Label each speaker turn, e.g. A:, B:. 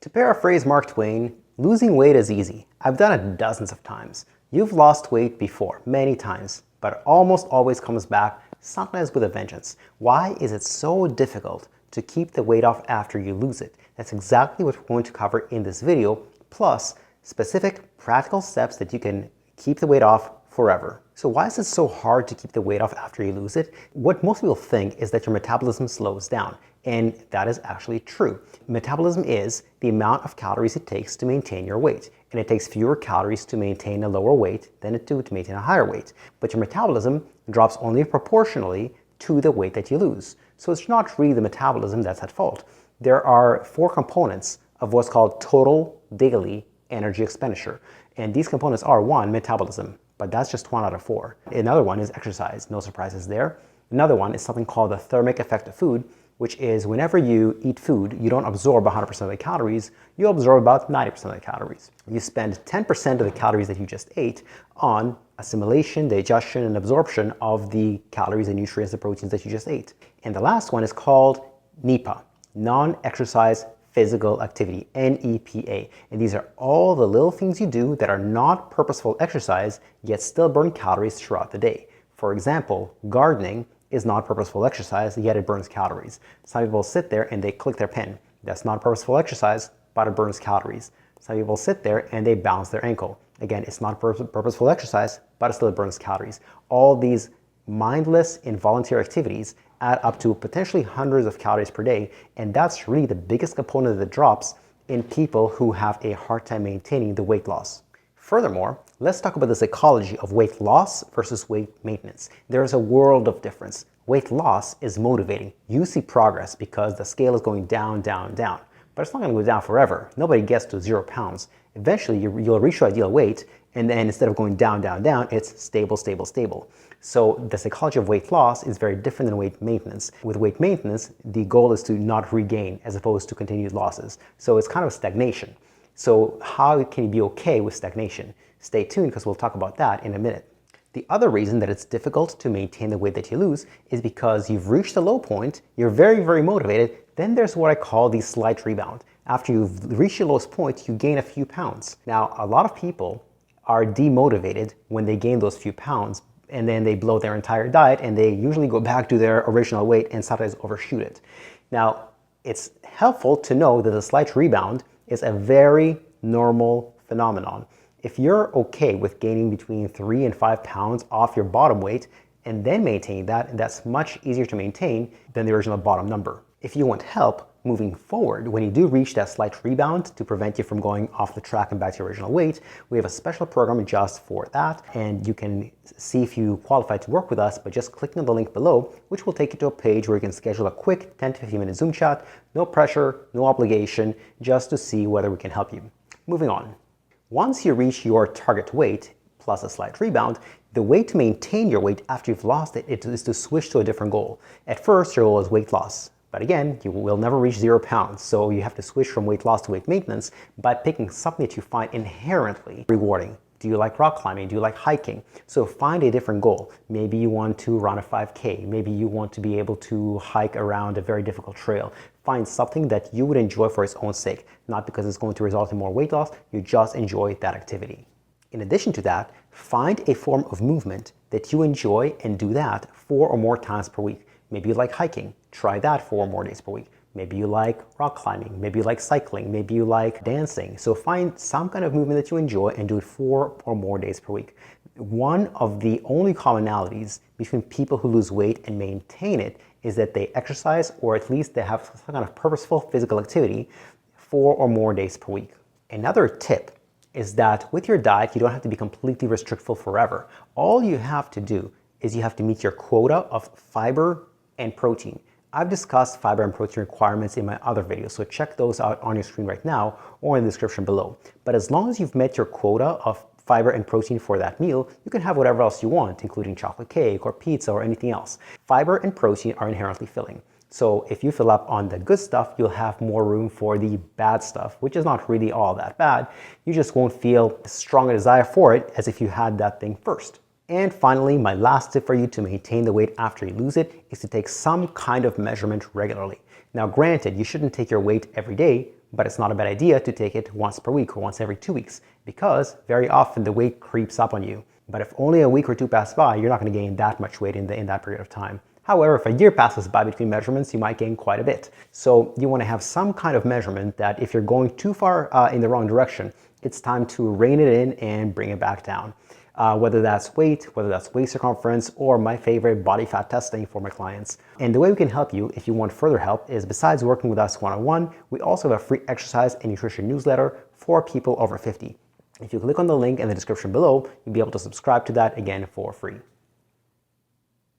A: To paraphrase Mark Twain, losing weight is easy. I've done it dozens of times. You've lost weight before, many times, but it almost always comes back, sometimes with a vengeance. Why is it so difficult to keep the weight off after you lose it? That's exactly what we're going to cover in this video, plus specific practical steps that you can keep the weight off forever. So why is it so hard to keep the weight off after you lose it? What most people think is that your metabolism slows down, and that is actually true. Metabolism is the amount of calories it takes to maintain your weight, and it takes fewer calories to maintain a lower weight than it do to maintain a higher weight. But your metabolism drops only proportionally to the weight that you lose. So it's not really the metabolism that's at fault. There are 4 components of what's called total daily energy expenditure. And these components are 1, metabolism, but that's just 1 out of 4. Another one is exercise, no surprises there. Another one is something called the thermic effect of food, which is whenever you eat food, you don't absorb 100% of the calories, you absorb about 90% of the calories. You spend 10% of the calories that you just ate on assimilation, digestion, and absorption of the calories and nutrients and proteins that you just ate. And the last one is called NEPA, non-exercise physical activity, NEPA. And these are all the little things you do that are not purposeful exercise, yet still burn calories throughout the day. For example, gardening is not purposeful exercise, yet it burns calories. Some people sit there and they click their pen. That's not purposeful exercise, but it burns calories. Some people sit there and they bounce their ankle. Again, it's not purposeful exercise, but it still burns calories. All these mindless, involuntary activities add up to potentially hundreds of calories per day, and that's really the biggest component that drops in people who have a hard time maintaining the weight loss. Furthermore, let's talk about the psychology of weight loss versus weight maintenance. There is a world of difference. Weight loss is motivating. You see progress because the scale is going down, down, down. But it's not going to go down forever. Nobody gets to 0 pounds. Eventually, you'll reach your ideal weight, and then instead of going down, down, down, it's stable, stable, stable. So the psychology of weight loss is very different than weight maintenance. With weight maintenance, the goal is to not regain as opposed to continued losses. So it's kind of stagnation. So how can you be okay with stagnation? Stay tuned because we'll talk about that in a minute. The other reason that it's difficult to maintain the weight that you lose is because you've reached a low point, you're very, very motivated, then there's what I call the slight rebound. After you've reached your lowest point, you gain a few pounds. Now, a lot of people are demotivated when they gain those few pounds, and then they blow their entire diet, and they usually go back to their original weight and sometimes overshoot it. Now, it's helpful to know that the slight rebound is a very normal phenomenon. If you're okay with gaining between 3 and 5 pounds off your bottom weight and then maintaining that, that's much easier to maintain than the original bottom number. If you want help moving forward, when you do reach that slight rebound to prevent you from going off the track and back to your original weight, we have a special program just for that, and you can see if you qualify to work with us by just clicking on the link below, which will take you to a page where you can schedule a quick 10 to 15 minute Zoom chat, no pressure, no obligation, just to see whether we can help you. Moving on. Once you reach your target weight, plus a slight rebound, the way to maintain your weight after you've lost it is to switch to a different goal. At first, your goal is weight loss. But again, you will never reach 0 pounds, so you have to switch from weight loss to weight maintenance by picking something that you find inherently rewarding. Do you like rock climbing? Do you like hiking? So find a different goal. Maybe you want to run a 5K. Maybe you want to be able to hike around a very difficult trail. Find something that you would enjoy for its own sake, not because it's going to result in more weight loss. You just enjoy that activity. In addition to that, find a form of movement that you enjoy and do that 4 or more times per week. Maybe you like hiking. Try that 4 or more days per week. Maybe you like rock climbing. Maybe you like cycling. Maybe you like dancing. So find some kind of movement that you enjoy and do it 4 or more days per week. One of the only commonalities between people who lose weight and maintain it is that they exercise, or at least they have some kind of purposeful physical activity 4 or more days per week. Another tip is that with your diet, you don't have to be completely restrictful forever. All you have to do is you have to meet your quota of fiber and protein. I've discussed fiber and protein requirements in my other videos, so check those out on your screen right now or in the description below. But as long as you've met your quota of fiber and protein for that meal, you can have whatever else you want, including chocolate cake or pizza or anything else. Fiber and protein are inherently filling. So if you fill up on the good stuff, you'll have more room for the bad stuff, which is not really all that bad. You just won't feel as strong a desire for it as if you had that thing first. And finally, my last tip for you to maintain the weight after you lose it is to take some kind of measurement regularly. Now granted, you shouldn't take your weight every day, but it's not a bad idea to take it once per week or once every 2 weeks, because very often the weight creeps up on you. But if only a week or two pass by, you're not going to gain that much weight in that period of time. However, if a year passes by between measurements, you might gain quite a bit. So you want to have some kind of measurement that if you're going too far in the wrong direction, it's time to rein it in and bring it back down. Whether that's weight, whether that's waist circumference, or my favorite, body fat testing for my clients. And the way we can help you if you want further help is, besides working with us one-on-one, we also have a free exercise and nutrition newsletter for people over 50. If you click on the link in the description below, you'll be able to subscribe to that again for free.